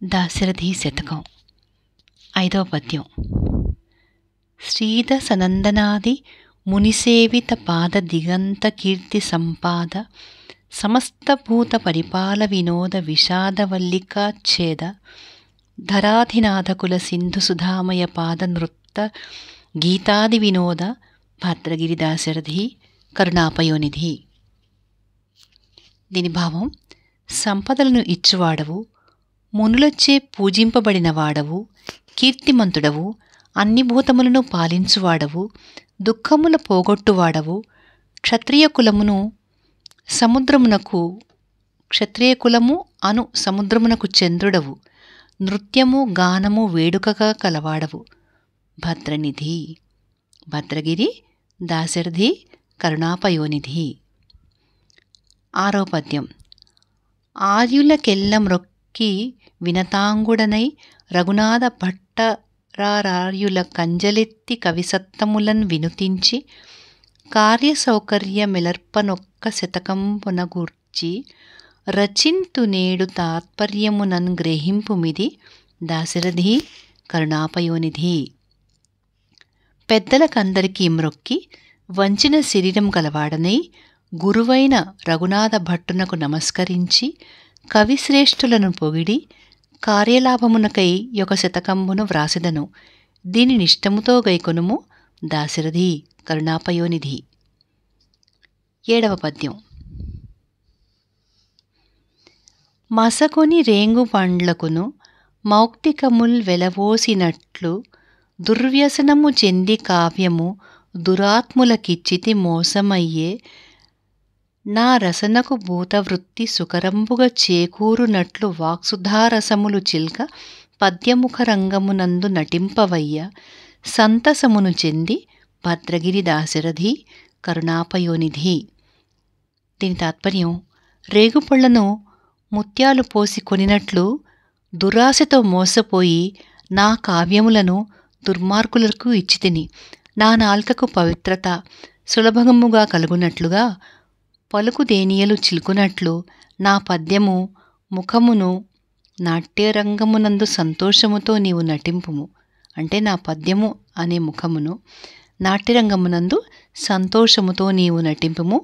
దాశరథి శతకం 5వ పద్యం. శ్రీద సనందనాది మునిసేవిత పాద దిగంత కీర్తి సంపాద సమస్త భూత పరిపాల వినోద విషాదవల్లికాచ్ఛేద ధరాధినాథకుల సింధు సుధామయ పాద నృత్త గీతాది వినోద భద్రగిరి దాశరథి కరుణాపయోనిధి. దీని భావం: సంపదలను ఇచ్చువాడవు, మునులచే పూజింపబడిన వాడవు, కీర్తిమంతుడవు, అన్ని భూతములను పాలించువాడవు, దుఃఖముల పోగొట్టువాడవు, క్షత్రియకులము అను సముద్రమునకు చంద్రుడవు, నృత్యము గానము వేడుకగా కలవాడవు, భద్రనిధి. భద్రగిరి దాశరథి కరుణాపయోనిధి. 6వ పద్యం. ఆర్యులకెల్ల మ్రొక్కి వినతాంగుడనై రఘునాథ భట్టరార్యుల కంజలెత్తి కవిసత్తములన్ వినుతించి కార్యసౌకర్యమెలర్పనొక్క శతకంబునగూర్చి రచింతు నేడు తాత్పర్యమునన్ గ్రహింపుమిది దాశరథి కరుణాపయోనిధి. పెద్దలకందరికీ మ్రొక్కి వంచిన శరీరం గలవాడనై గురువైన రఘునాథ భట్టునకు నమస్కరించి కవిశ్రేష్ఠులను పొగిడి కార్యలాభమునకై ఒక శతకంబును వ్రాసెదను. దీని నిష్టముతో గైకొనుము దాశరథి కరుణాపయోనిధి. 7వ పద్యం. మసకొని రేంగు పండ్లకును మౌక్తికముల్ వెలవోసినట్లు దుర్వ్యసనము చెంది కావ్యము దురాత్ములకిచ్చితి మోసమయ్యే నా రసనకు భూతవృత్తి సుకరంబుగ చేకూరునట్లు వాక్సుధారసములు చిల్క పద్యముఖరంగమునందు నటింపవయ్య సంతసమును చెంది భద్రగిరి దాశరథి కరుణాపయోనిధి. దీని తాత్పర్యం: రేగుపళ్లను ముత్యాలు పోసి కొనినట్లు దురాశతో మోసపోయి నా కావ్యములను దుర్మార్గులకు ఇచ్చితిని. నా నాల్కకు పవిత్రత సులభముగా కలుగునట్లుగా పలుకు దేనియలు చిలుకునట్లు నా పద్యము ముఖమును నాట్యరంగమునందు సంతోషముతో నీవు నటింపుము. అంటే నా పద్యము అనే ముఖమును నాట్యరంగమునందు సంతోషముతో నీవు నటింపుము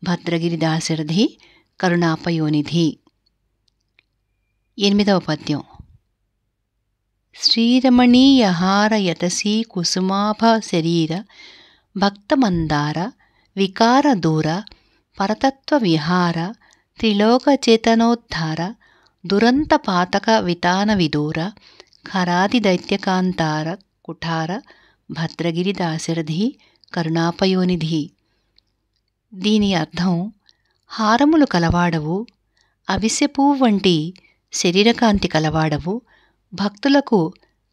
భద్రగిరి దాశరథి కరుణాపయోనిధి. 8వ పద్యం. శ్రీరమణీయహార యతసీ కుసుమాభ శరీర భక్తమందార వికార దూర పరతత్వ విహార త్రిలోకచేతనోద్ధార దురంత పాతక వితాన విదూర ఖరాది దైత్యకాంతార కుఠార భద్రగిరి దాశరథి కరుణాపయోనిధి. దీని అర్థం: హారములు కలవాడవు, అవిసెపువ్వు వంటి శరీరకాంతి కలవాడవు, భక్తులకు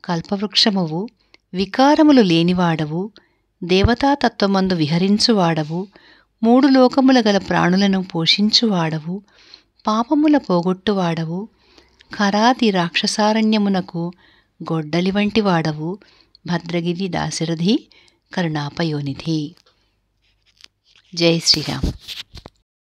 కల్పవృక్షమువు, వికారములు లేనివాడవు, దేవతాతత్వమందు విహరించువాడవు, 3 లోకముల గల ప్రాణులను పోషించువాడవు, పాపముల పోగొట్టువాడవు, ఖరాది రాక్షసారణ్యమునకు గొడ్డలి వంటి వాడవు భద్రగిరి దాశరథి కరుణాపయోనిధి. జై శ్రీరామ్.